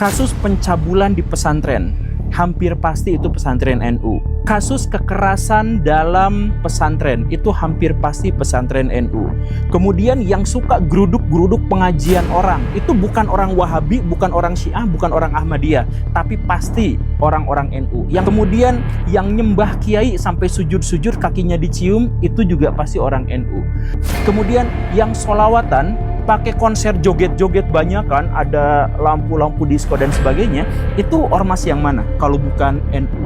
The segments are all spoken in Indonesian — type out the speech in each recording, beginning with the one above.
Kasus pencabulan di pesantren, hampir pasti itu pesantren NU. Kasus kekerasan dalam pesantren, itu hampir pasti pesantren NU. Kemudian yang suka geruduk-geruduk pengajian orang, itu bukan orang Wahabi, bukan orang Syiah, bukan orang Ahmadiyah, tapi pasti orang-orang NU. Yang kemudian yang nyembah kiai sampai sujud-sujud kakinya dicium, itu juga pasti orang NU. Kemudian yang sholawatan, pakai konser joget-joget banyak kan, ada lampu-lampu disco dan sebagainya, itu ormas yang mana kalau bukan NU?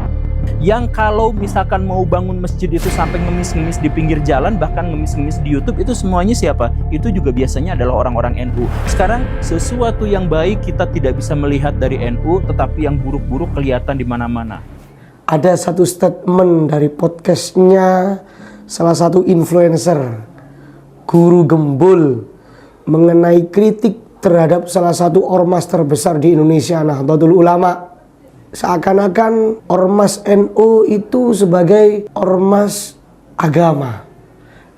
Yang kalau misalkan mau bangun masjid itu sampai ngemis-ngemis di pinggir jalan, bahkan ngemis-ngemis di YouTube, itu semuanya siapa? Itu juga biasanya adalah orang-orang NU. Sekarang sesuatu yang baik kita tidak bisa melihat dari NU, tetapi yang buruk-buruk kelihatan di mana-mana. Ada satu statement dari podcastnya salah satu influencer, Guru Gembul, mengenai kritik terhadap salah satu ormas terbesar di Indonesia, Nahdlatul Ulama. Seakan-akan ormas NU itu sebagai ormas agama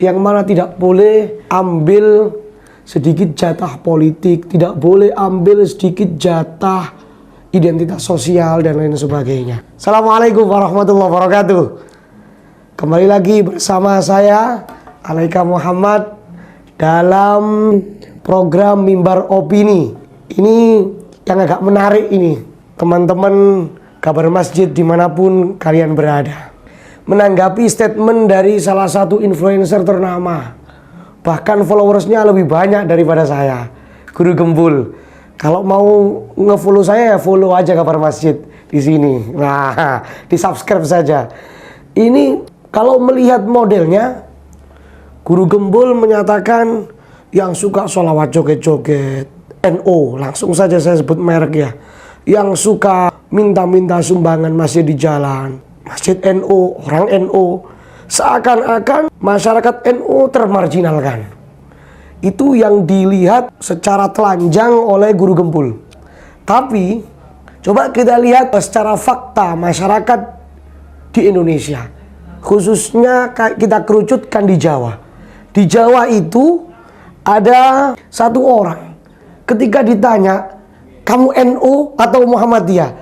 yang mana tidak boleh ambil sedikit jatah politik, tidak boleh ambil sedikit jatah identitas sosial dan lain sebagainya. Assalamualaikum warahmatullahi wabarakatuh. Kembali lagi bersama saya Alaika Muhammad dalam program Mimbar Opini. Ini yang agak menarik ini, teman-teman kabar masjid dimanapun kalian berada. Menanggapi statement dari salah satu influencer ternama, bahkan followersnya lebih banyak daripada saya, Guru Gembul. Kalau mau nge-follow saya ya follow aja kabar masjid di sini. Nah, di subscribe saja. Ini kalau melihat modelnya, Guru Gembul menyatakan yang suka sholawat joget-joget NU, langsung saja saya sebut merek ya, yang suka minta-minta sumbangan masjid di jalan, masjid NU, orang NU, seakan-akan masyarakat NU termarginalkan. Itu yang dilihat secara telanjang oleh Guru Gembul. Tapi coba kita lihat secara fakta masyarakat di Indonesia, khususnya kita kerucutkan di Jawa. Di Jawa itu ada satu orang, ketika ditanya, kamu NU atau Muhammadiyah?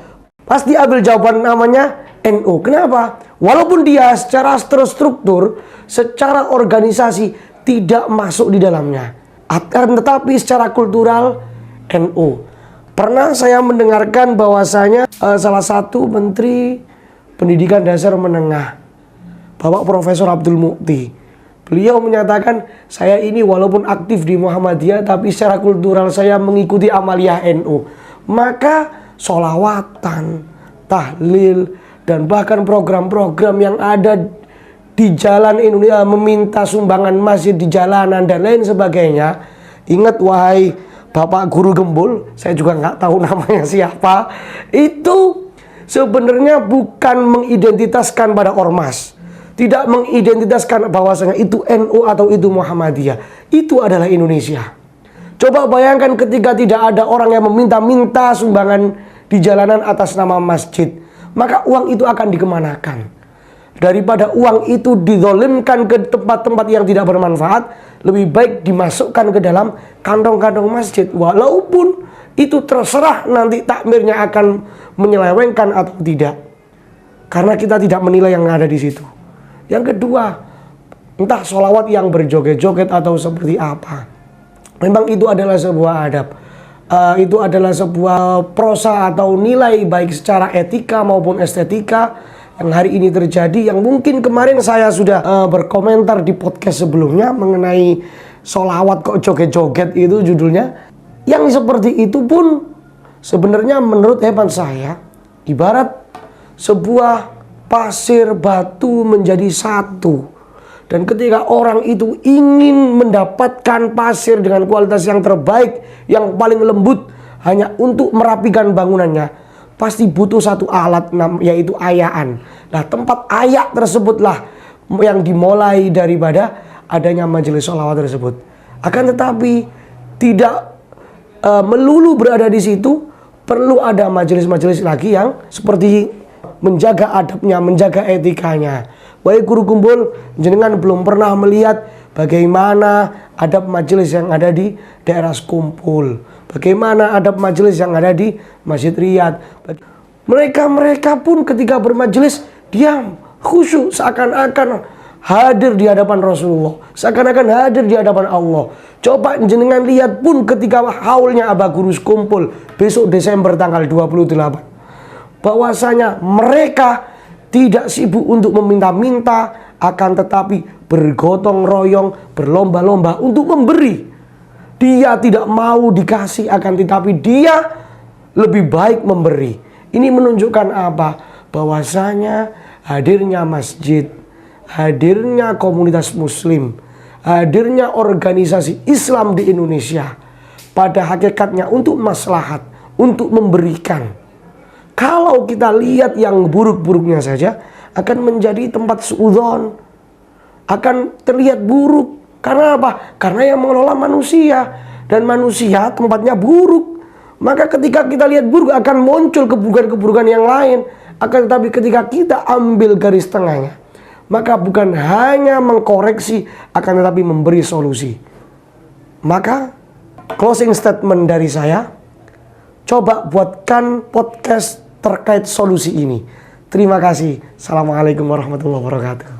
Pasti ambil jawaban namanya NU. Kenapa? Walaupun dia secara struktur, secara organisasi tidak masuk di dalamnya, akan tetapi secara kultural NU. Pernah saya mendengarkan bahwasanya salah satu Menteri Pendidikan Dasar Menengah, Bapak Profesor Abdul Mukti, beliau menyatakan, saya ini walaupun aktif di Muhammadiyah, tapi secara kultural saya mengikuti amaliyah NU. Maka sholawatan, tahlil, dan bahkan program-program yang ada di jalan Indonesia, meminta sumbangan masjid di jalanan dan lain sebagainya. Ingat wahai Bapak Guru Gembul, saya juga nggak tahu namanya siapa, itu sebenarnya bukan mengidentitaskan pada ormas, tidak mengidentitaskan bahwasanya itu NU atau itu Muhammadiyah. Itu adalah Indonesia. Coba bayangkan ketika tidak ada orang yang meminta-minta sumbangan di jalanan atas nama masjid, maka uang itu akan dikemanakan? Daripada uang itu dizolimkan ke tempat-tempat yang tidak bermanfaat, lebih baik dimasukkan ke dalam kantong-kantong masjid. Walaupun itu terserah nanti takmirnya akan menyelewengkan atau tidak, karena kita tidak menilai yang ada di situ. Yang kedua, entah sholawat yang berjoget-joget atau seperti apa, memang itu adalah sebuah adab. Itu adalah sebuah prosa atau nilai baik secara etika maupun estetika yang hari ini terjadi, yang mungkin kemarin saya sudah berkomentar di podcast sebelumnya mengenai sholawat kok joget-joget itu judulnya. Yang seperti itu pun sebenarnya menurut hemat saya ibarat sebuah pasir batu menjadi satu. Dan ketika orang itu ingin mendapatkan pasir dengan kualitas yang terbaik, yang paling lembut, hanya untuk merapikan bangunannya, pasti butuh satu alat, yaitu ayaan. Nah, tempat ayak tersebutlah yang dimulai daripada adanya majelis sholawat tersebut. Akan tetapi tidak melulu berada di situ, perlu ada majelis-majelis lagi yang seperti menjaga adabnya, menjaga etikanya. Baik Guru Gembul, jenengan belum pernah melihat bagaimana adab majelis yang ada di daerah Sekumpul, Bagaimana adab majelis yang ada di Masjid Riyadh. Mereka pun ketika bermajelis diam, khusyuk, seakan-akan hadir di hadapan Rasulullah, seakan-akan hadir di hadapan Allah. Coba jenengan lihat pun ketika haulnya Aba Gurus kumpul besok Desember tanggal 28. Bahwasanya mereka tidak sibuk untuk meminta-minta, akan tetapi bergotong royong, berlomba-lomba untuk memberi. Dia tidak mau dikasih, akan tetapi dia lebih baik memberi. Ini menunjukkan apa? Bahwasanya hadirnya masjid, hadirnya komunitas muslim, hadirnya organisasi Islam di Indonesia pada hakikatnya untuk maslahat, untuk memberikan. Kalau kita lihat yang buruk-buruknya saja, akan menjadi tempat suudzon, akan terlihat buruk. Karena apa? Karena yang mengelola manusia, dan manusia tempatnya buruk. Maka ketika kita lihat buruk, akan muncul keburukan-keburukan yang lain. Akan tetapi ketika kita ambil garis tengahnya, maka bukan hanya mengkoreksi, akan tetapi memberi solusi. Maka closing statement dari saya, coba buatkan podcast terkait solusi ini. Terima kasih. Assalamualaikum warahmatullahi wabarakatuh.